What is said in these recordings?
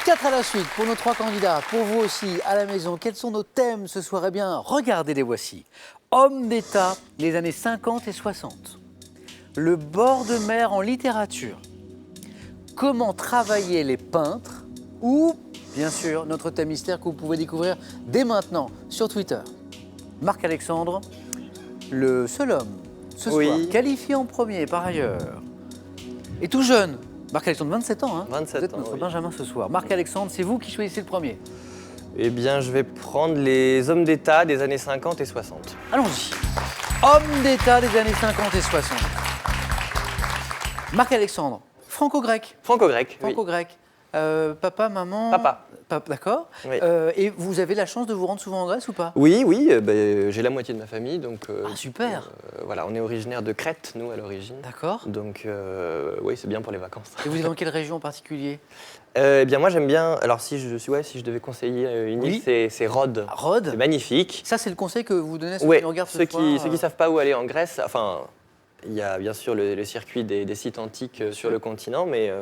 4 à la suite pour nos 3 candidats. Pour vous aussi, à la maison, quels sont nos thèmes ce soir? Eh bien, regardez les voici. Hommes d'État, les années 50 et 60. Le bord de mer en littérature. Comment travailler les peintres? Ou, bien sûr, notre thème mystère que vous pouvez découvrir dès maintenant sur Twitter. Marc-Alexandre, le seul homme, ce soir, qualifié en premier par ailleurs, et tout jeune. Marc-Alexandre, 27 ans, hein? 27 vous êtes ans, notre oui. Benjamin ce soir. Marc-Alexandre, c'est vous qui choisissez le premier. Eh bien, je vais prendre les hommes d'État des années 50 et 60. Allons-y. Hommes d'État des années 50 et 60. Marc-Alexandre, franco-grec. Franco-grec, oui. Franco-grec. Papa, maman. Papa. D'accord. Oui. Et vous avez la chance de vous rendre souvent en Grèce ou pas? Oui, j'ai la moitié de ma famille, donc... Ah, super. Voilà, on est originaire de Crète, nous, à l'origine. D'accord. Donc, oui, c'est bien pour les vacances. Et vous êtes dans quelle région en particulier? Eh bien, moi, j'aime bien... Alors, si je devais conseiller une île, c'est Rhodes. Rhodes. C'est magnifique. Ça, c'est le conseil que vous donnez à ceux Oui, qui nous regardent ce ceux soir. qui ne savent pas où aller en Grèce, enfin... Il y a bien sûr le circuit des sites antiques sur le continent, mais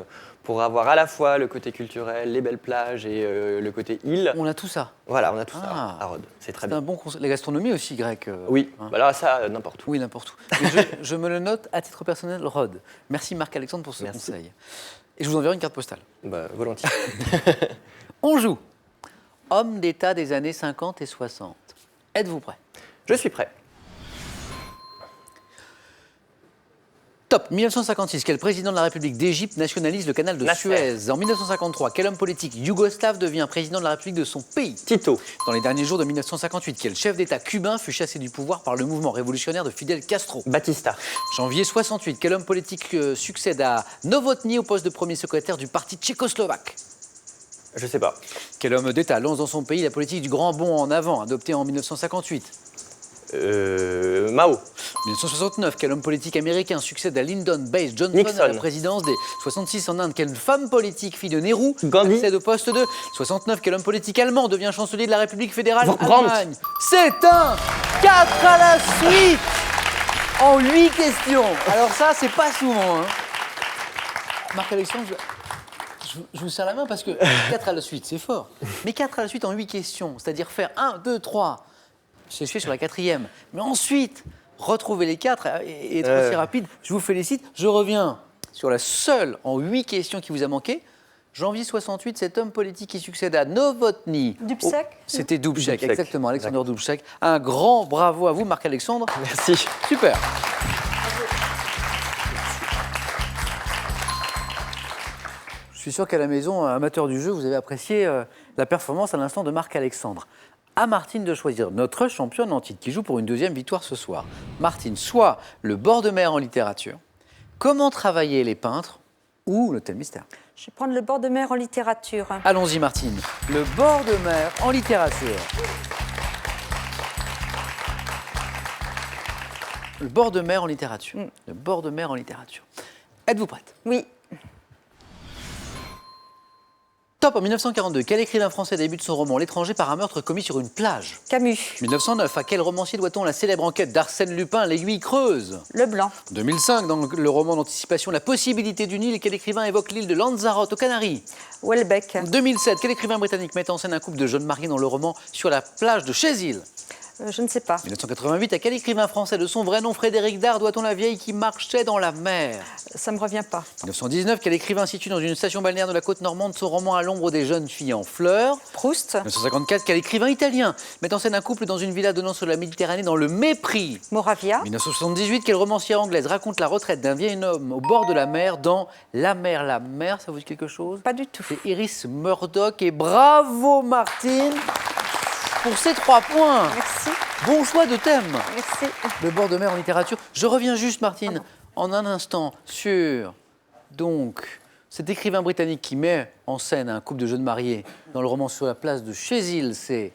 pour avoir à la fois le côté culturel, les belles plages et le côté île. On a tout ça. Voilà, on a tout ça à Rhodes. C'est très C'est bien. un bon conseil. La gastronomie aussi grecque. Oui, hein. bah là, ça, n'importe où. Oui, n'importe où. Mais je me le note à titre personnel, Rhodes. Merci Marc-Alexandre pour ce Merci. conseil. Et je vous enverrai une carte postale. Bah, volontiers. On joue. Hommes d'État des années 50 et 60. Êtes-vous prêts? Je suis prêt. Top. 1956, quel président de la République d'Égypte nationalise le canal de Nasser. Suez? En 1953, quel homme politique yougoslave devient président de la République de son pays? Tito. Dans les derniers jours de 1958, quel chef d'État cubain fut chassé du pouvoir par le mouvement révolutionnaire de Fidel Castro? Batista. Janvier 68, quel homme politique succède à Novotny au poste de premier secrétaire du parti tchécoslovaque? Je sais pas. Quel homme d'État lance dans son pays la politique du grand bond en avant, adoptée en 1958? Mao. 1969, quel homme politique américain succède à Lyndon Baines Johnson Nixon. à la présidence des 66 en Inde? Quelle femme politique, fille de Nehru, Gandhi. accède au poste de 69? Quel homme politique allemand devient chancelier de la République fédérale Brandt. Allemagne? C'est un 4 à la suite en 8 questions. Alors ça, c'est pas souvent. Hein. Marc-Alexandre, je vous serre la main parce que 4 à la suite, c'est fort. Mais 4 à la suite en 8 questions, c'est-à-dire faire 1, 2, 3. C'est fait sur la 4e. Mais ensuite, retrouver les 4 et être aussi rapide. Je vous félicite. Je reviens sur la seule en 8 questions qui vous a manqué. Janvier 68, cet homme politique qui succède à Novotny. Dubček. C'était Dubček, Dubček. exactement, Alexander Dubček. Un grand bravo à vous, Marc-Alexandre. Merci. Super. Je suis sûr qu'à la maison, amateur du jeu, vous avez apprécié la performance à l'instant de Marc-Alexandre. À Martine de choisir notre championne en titre qui joue pour une 2e victoire ce soir. Martine, soit le bord de mer en littérature, comment travailler les peintres ou le thème mystère. Je vais prendre le bord de mer en littérature. Allons-y Martine, le bord de mer en littérature. Le bord de mer en littérature. Le bord de mer en littérature. Êtes-vous prête? Oui. Top, en 1942, quel écrivain français débute son roman L'étranger par un meurtre commis sur une plage? Camus. 1909, à quel romancier doit-on la célèbre enquête d'Arsène Lupin, L'Aiguille creuse? Leblanc. 2005, dans le roman d'anticipation La possibilité d'une île, quel écrivain évoque l'île de Lanzarote aux Canaries? Houellebecq. 2007, quel écrivain britannique met en scène un couple de jeunes mariés dans le roman Sur la plage de Chézil? Je ne sais pas. 1988, à quel écrivain français de son vrai nom Frédéric Dard doit-on La vieille qui marchait dans la mer? Ça ne me revient pas. 1919, quel écrivain situe dans une station balnéaire de la côte normande son roman À l'ombre des jeunes filles en fleurs? Proust. 1954, quel écrivain italien met en scène un couple dans une villa donnant sur la Méditerranée dans le mépris? Moravia. 1978, quelle romancière anglaise raconte la retraite d'un vieil homme au bord de la mer dans La mer, ça vous dit quelque chose? Pas du tout. C'est Iris Murdoch et bravo Martine pour ces 3 points. Merci. Bon choix de thème. Merci. Le bord de mer en littérature. Je reviens juste Martine en un instant sur donc cet écrivain britannique qui met en scène un couple de jeunes mariés dans le roman Sur la place de Chézil, c'est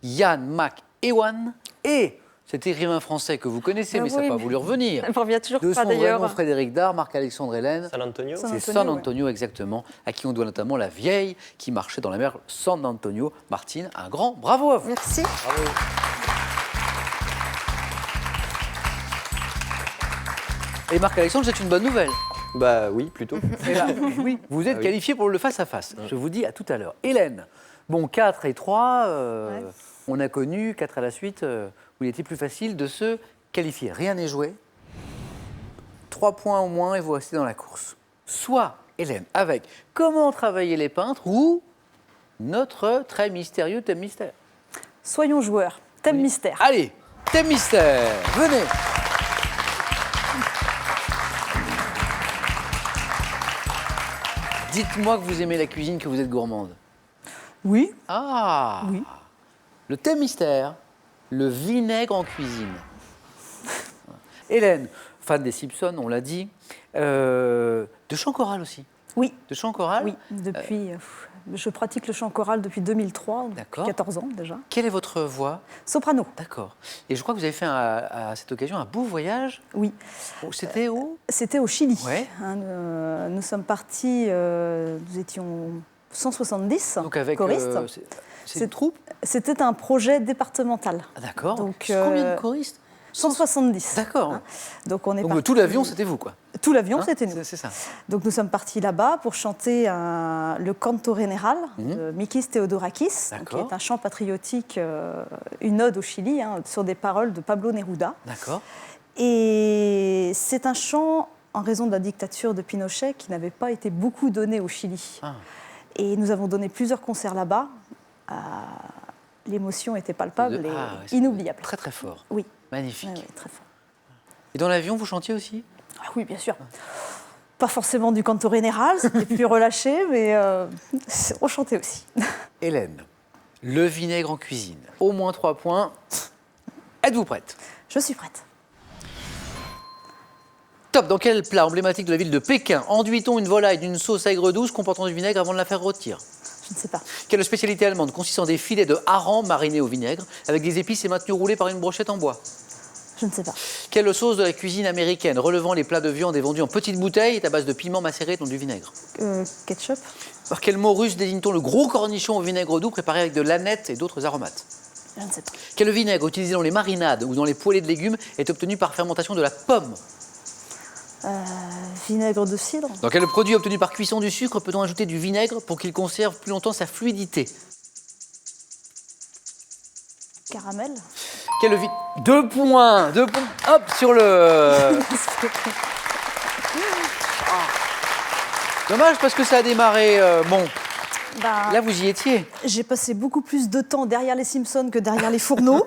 Ian McEwan, et cet écrivain français que vous connaissez, mais ça n'a pas voulu revenir. Ça ne me revient toujours De pas son vrai nom, d'ailleurs. Frédéric Dard, Marc-Alexandre Hélène. San Antonio. San C'est Antonio, San ouais. Antonio, exactement, à qui on doit notamment la vieille qui marchait dans la mer San Antonio. Martine, un grand bravo à vous. Merci. Bravo. Et Marc-Alexandre, c'est une bonne nouvelle. Bah oui, plutôt. Eh ben, oui, vous êtes Ah oui. qualifié pour le face-à-face. Je vous dis à tout à l'heure. Hélène, bon, 4 et 3, on a connu 4 à la suite, où il était plus facile de se qualifier. Rien n'est joué. 3 points au moins et vous restez dans la course. Soit, Hélène, avec comment travailler les peintres ou notre très mystérieux thème mystère. Soyons joueurs. Thème mystère. Allez, thème mystère, venez. Dites-moi que vous aimez la cuisine, que vous êtes gourmande. Oui. Ah Oui. Le thème mystère, le vinaigre en cuisine. Hélène, fan des Simpsons, on l'a dit. De chant choral aussi. Oui. De chant choral. Oui. Je pratique le chant choral depuis 2003, depuis D'accord. 14 ans déjà. Quelle est votre voix? Soprano. D'accord. Et je crois que vous avez fait à cette occasion un beau voyage. Oui. C'était où? C'était au Chili. Ouais. Nous sommes partis, nous étions 170 Donc avec choristes. c'est une troupe. C'était un projet départemental. Ah, d'accord. Donc, Combien de choristes? 170. D'accord. Donc on est Donc partis- tout l'avion, c'était vous, quoi. Tout l'avion, Hein, c'était nous. C'est ça. Donc nous sommes partis là-bas pour chanter le Canto Général de Mikis Theodorakis, donc, qui D'accord. est un chant patriotique, une ode au Chili, sur des paroles de Pablo Neruda. D'accord. Et c'est un chant, en raison de la dictature de Pinochet, qui n'avait pas été beaucoup donné au Chili. Ah. Et nous avons donné plusieurs concerts là-bas. L'émotion était palpable et ouais, c'est inoubliable. Très très fort. Oui, Magnifique. ouais, ouais, très fort. Et dans l'avion, vous chantiez aussi? Ah oui, bien sûr. Pas forcément du Canto Général, c'était plus relâché, mais on chantait aussi. Hélène, le vinaigre en cuisine. Au moins 3 points. Êtes-vous prête? Je suis prête. Top. Dans quel plat emblématique de la ville de Pékin enduit-on une volaille d'une sauce aigre douce comportant du vinaigre avant de la faire rôtir? Je ne sais pas. Quelle spécialité allemande consiste en des filets de hareng marinés au vinaigre avec des épices et maintenus roulés par une brochette en bois? Je ne sais pas. Quelle sauce de la cuisine américaine relevant les plats de viande et vendue en petites bouteilles est à base de piment macéré dans du vinaigre? Ketchup? Par quel mot russe désigne-t-on le gros cornichon au vinaigre doux préparé avec de l'aneth et d'autres aromates? Je ne sais pas. Quel vinaigre utilisé dans les marinades ou dans les poêlées de légumes est obtenu par fermentation de la pomme? Vinaigre de cidre? Dans quel produit obtenu par cuisson du sucre peut-on ajouter du vinaigre pour qu'il conserve plus longtemps sa fluidité? Caramel? Quel 2 points, 2 points, hop, sur le... Dommage parce que ça a démarré, bon, Bah, là vous y étiez. j'ai passé beaucoup plus de temps derrière les Simpsons que derrière les fourneaux.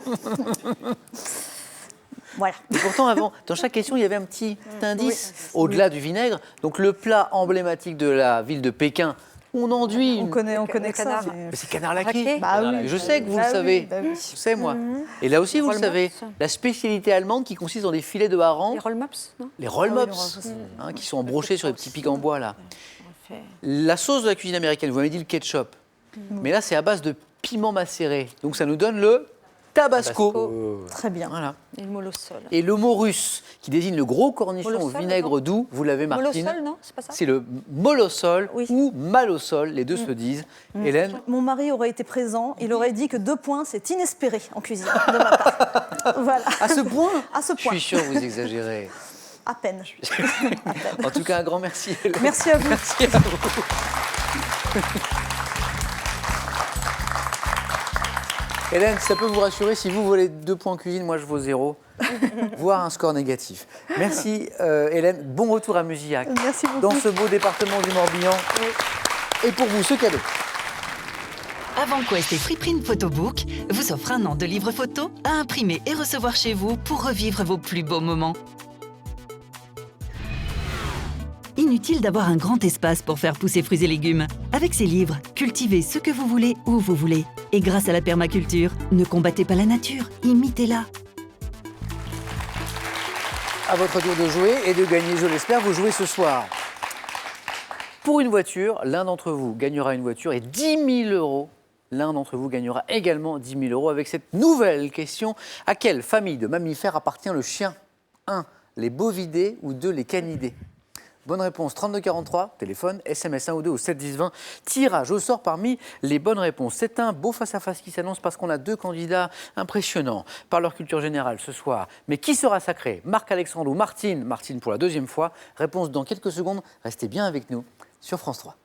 Voilà. Et pourtant, avant, dans chaque question, il y avait un petit indice au-delà du vinaigre. Donc le plat emblématique de la ville de Pékin, on enduit On une... connaît Le que ça. canard. mais- Mais c'est canard laqué. Laqué. Bah oui. Je sais que vous Bah le oui, savez. bah oui. Je sais, moi. Et là aussi, vous le Roll-mops. savez. La spécialité allemande qui consiste dans des filets de hareng, Les roll-mops, non? les Ah oui, roll-mops, les roll-mops. qui sont embrochés sur les petits pics en bois, là. On fait- La sauce de la cuisine américaine, vous m'avez dit le ketchup. Mais là, c'est à base de piment macéré. Donc ça nous donne le tabasco. Très bien. Voilà. Et le molosol. Et le mot russe qui désigne le gros cornichon au Molosol, vinaigre non doux, vous l'avez, Martine. Molosol, non? C'est pas ça? C'est le molosol Oui. ou malosol, les deux se disent. Hélène, Mon mari aurait été présent, il aurait dit que 2 points, c'est inespéré en cuisine de ma part. Voilà. à ce point À ce Je point. suis sûr que vous exagérez. À peine. En tout cas, un grand merci, Hélène. Merci à vous. Merci à vous. Hélène, ça peut vous rassurer, si vous volez 2 points en cuisine, moi je vaux 0, voire un score négatif. Merci Hélène, bon retour à Musillac, Merci beaucoup. dans ce beau département du Morbihan. Et pour vous, ce cadeau. AvantQuest et Freeprint Photobook vous offrent un an de livres photos à imprimer et recevoir chez vous pour revivre vos plus beaux moments. Inutile d'avoir un grand espace pour faire pousser fruits et légumes. Avec ces livres, cultivez ce que vous voulez où vous voulez. Et grâce à la permaculture, ne combattez pas la nature, imitez-la. À votre tour de jouer et de gagner, je l'espère, vous jouez ce soir. Pour une voiture, l'un d'entre vous gagnera une voiture et 10 000 euros. L'un d'entre vous gagnera également 10 000 euros avec cette nouvelle question. À quelle famille de mammifères appartient le chien? 1. Les bovidés ou 2. Les canidés? Bonne réponse 3243, téléphone, SMS 1 ou 2 au 7 10 20. Tirage au sort parmi les bonnes réponses. C'est un beau face-à-face qui s'annonce parce qu'on a 2 candidats impressionnants par leur culture générale ce soir. Mais qui sera sacré? Marc-Alexandre ou Martine? Martine pour la 2e fois. Réponse dans quelques secondes. Restez bien avec nous sur France 3.